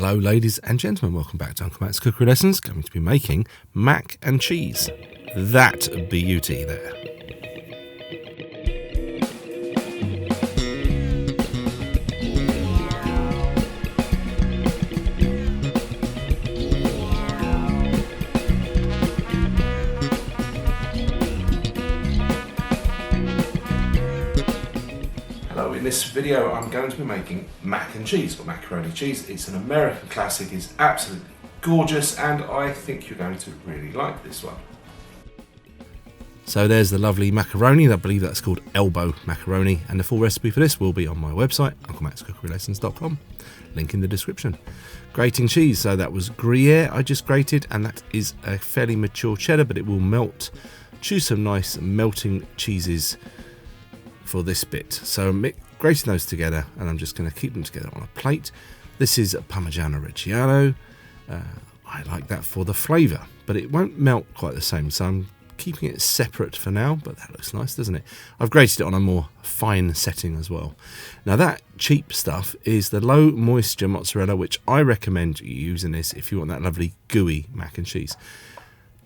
Hello ladies and gentlemen, welcome back to Uncle Matt's Cookery Lessons. Going to be making mac and cheese. That beauty there. In this video I'm going to be making mac and cheese, or macaroni cheese. It's an American classic, it's absolutely gorgeous, and I think you're going to really like this one. So there's the lovely macaroni, I believe that's called elbow macaroni, and the full recipe for this will be on my website, unclematscookerylessons.com, link in the description. Grating cheese, so that was Gruyere I just grated, and that is a fairly mature cheddar, but it will melt. Choose some nice melting cheeses for this bit. So grating those together, and I'm just going to keep them together on a plate. This is Parmesan Reggiano. I like that for the flavour, but it won't melt quite the same, so I'm keeping it separate for now, but that looks nice, doesn't it? I've grated it on a more fine setting as well. Now that cheap stuff is the low moisture mozzarella, which I recommend you using this if you want that lovely gooey mac and cheese.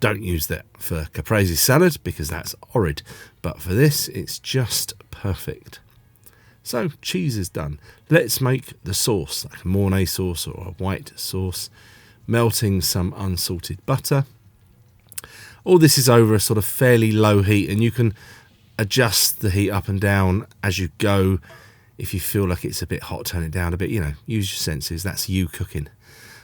Don't use that for caprese salad because that's horrid, but for this it's just perfect. So cheese is done. Let's make the sauce, like a Mornay sauce or a white sauce, melting some unsalted butter. All this is over a sort of fairly low heat, and you can adjust the heat up and down as you go. If you feel like it's a bit hot, turn it down a bit, use your senses, that's you cooking.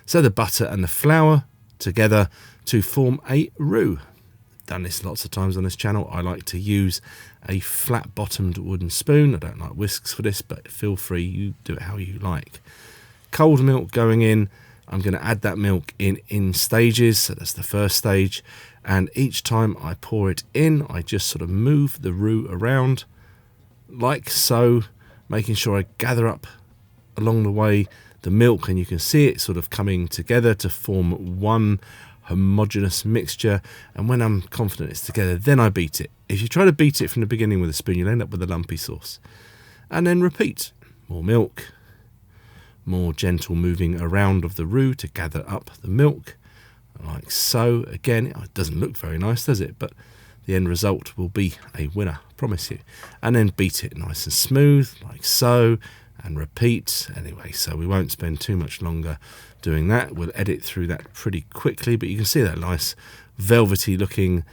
So the butter and the flour together to form a roux. Done this lots of times on this channel. I like to use a flat bottomed wooden spoon. I don't like whisks for this, but feel free, you do it how you like. Cold milk going in. I'm going to add that milk in stages, so that's the first stage, and each time I pour it in I just sort of move the roux around like so, making sure I gather up along the way the milk, and you can see it sort of coming together to form one homogeneous mixture. And when I'm confident it's together, then I beat it. If you try to beat it from the beginning with a spoon, you'll end up with a lumpy sauce. And then repeat. More milk, more gentle moving around of the roux to gather up the milk, like so. Again, it doesn't look very nice, does it? But the end result will be a winner, I promise you. And then beat it nice and smooth, like so, and repeat. Anyway, so we won't spend too much longer doing that. We'll edit through that pretty quickly, but you can see that nice velvety looking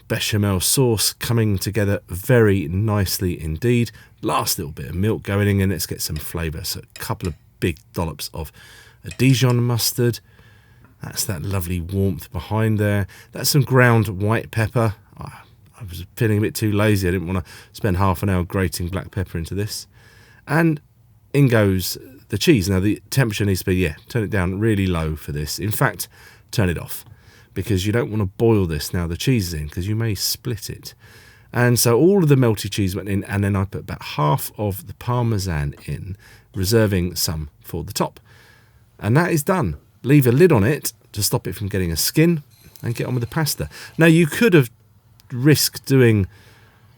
bechamel sauce coming together very nicely indeed. Last little bit of milk going in, and let's get some flavour. So a couple of big dollops of a Dijon mustard. That's that lovely warmth behind there. That's some ground white pepper. I was feeling a bit too lazy. I didn't want to spend half an hour grating black pepper into this. And in goes the cheese. Now the temperature needs to be, turn it down really low for this. In fact, turn it off, because you don't want to boil this now the cheese is in, because you may split it. And so all of the melty cheese went in, and then I put about half of the Parmesan in, reserving some for the top. And that is done. Leave a lid on it to stop it from getting a skin, and get on with the pasta. Now you could have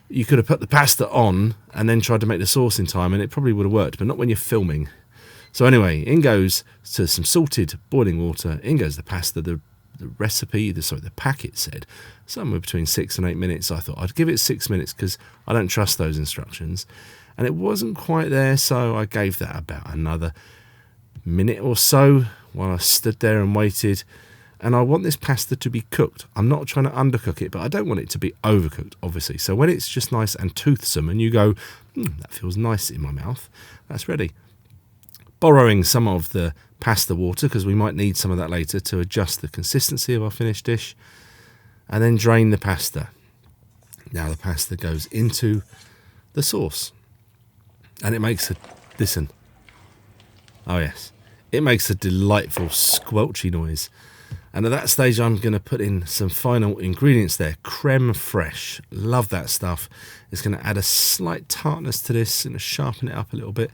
you could have put the pasta on and then tried to make the sauce in time, and it probably would have worked, but not when you're filming. So anyway, in goes to some salted boiling water, in goes the pasta. The packet said somewhere between 6 and 8 minutes. I thought I'd give it 6 minutes because I don't trust those instructions, and it wasn't quite there, so I gave that about another minute or so while I stood there and waited. And I want this pasta to be cooked. I'm not trying to undercook it, but I don't want it to be overcooked, obviously. So when it's just nice and toothsome and you go, that feels nice in my mouth, that's ready. Borrowing some of the pasta water, because we might need some of that later to adjust the consistency of our finished dish. And then drain the pasta. Now the pasta goes into the sauce. And it makes listen. Oh yes. It makes a delightful squelchy noise. And at that stage, I'm going to put in some final ingredients there. Creme fraiche. Love that stuff. It's going to add a slight tartness to this and sharpen it up a little bit.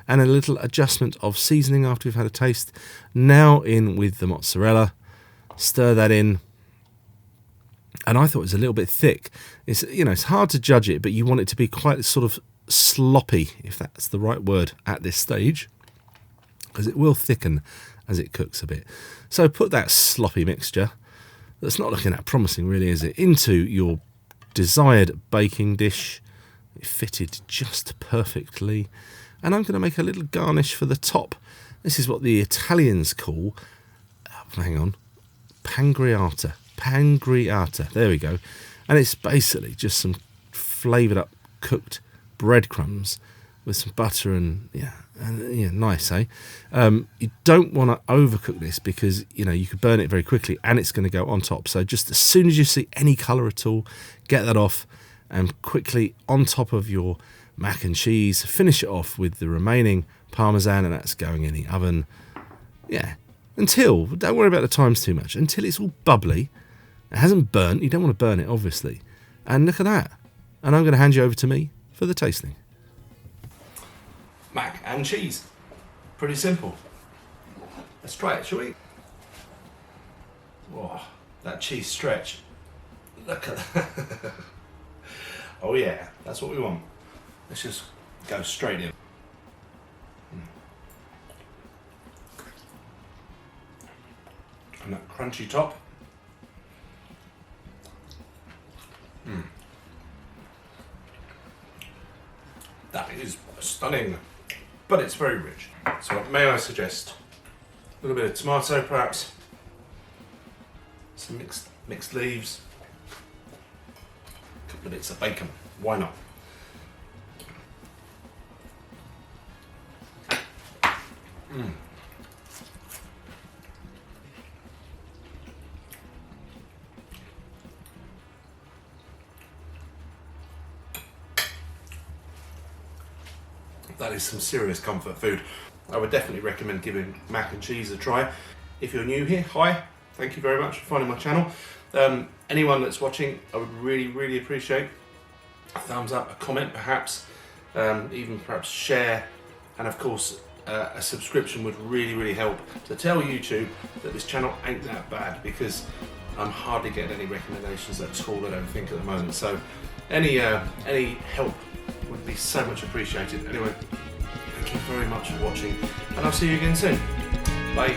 And a little adjustment of seasoning after we've had a taste. Now in with the mozzarella. Stir that in. And I thought it was a little bit thick. It's hard to judge it, but you want it to be quite sort of sloppy, if that's the right word, at this stage. because it will thicken as it cooks a bit. So put that sloppy mixture, that's not looking that promising really, is it, into your desired baking dish. It fitted just perfectly. And I'm going to make a little garnish for the top. This is what the Italians call, hang on, pangriata. Pangriata, there we go. And it's basically just some flavoured up cooked breadcrumbs with some butter and nice, eh? You don't want to overcook this because you could burn it very quickly and it's going to go on top. So just as soon as you see any colour at all, get that off and quickly on top of your mac and cheese. Finish it off with the remaining Parmesan, and that's going in the oven. Yeah, until, don't worry about the times too much, until it's all bubbly. It hasn't burnt. You don't want to burn it, obviously. And look at that. And I'm going to hand you over to me for the tasting. Mac and cheese. Pretty simple. Let's try it, shall we? Whoa, that cheese stretch. Look at that. Oh yeah, that's what we want. Let's just go straight in. And that crunchy top. That is stunning, but it's very rich. So may I suggest a little bit of tomato perhaps, some mixed leaves, a couple of bits of bacon, why not? That is some serious comfort food. I would definitely recommend giving mac and cheese a try. If you're new here, hi, thank you very much for finding my channel. Anyone that's watching, I would really appreciate a thumbs up, a comment perhaps, even perhaps share, and of course a subscription would really help to tell YouTube that this channel ain't that bad, because I'm hardly getting any recommendations at all, I don't think, at the moment. So any help would be so much appreciated. Anyway, thank you very much for watching, and I'll see you again soon. Bye.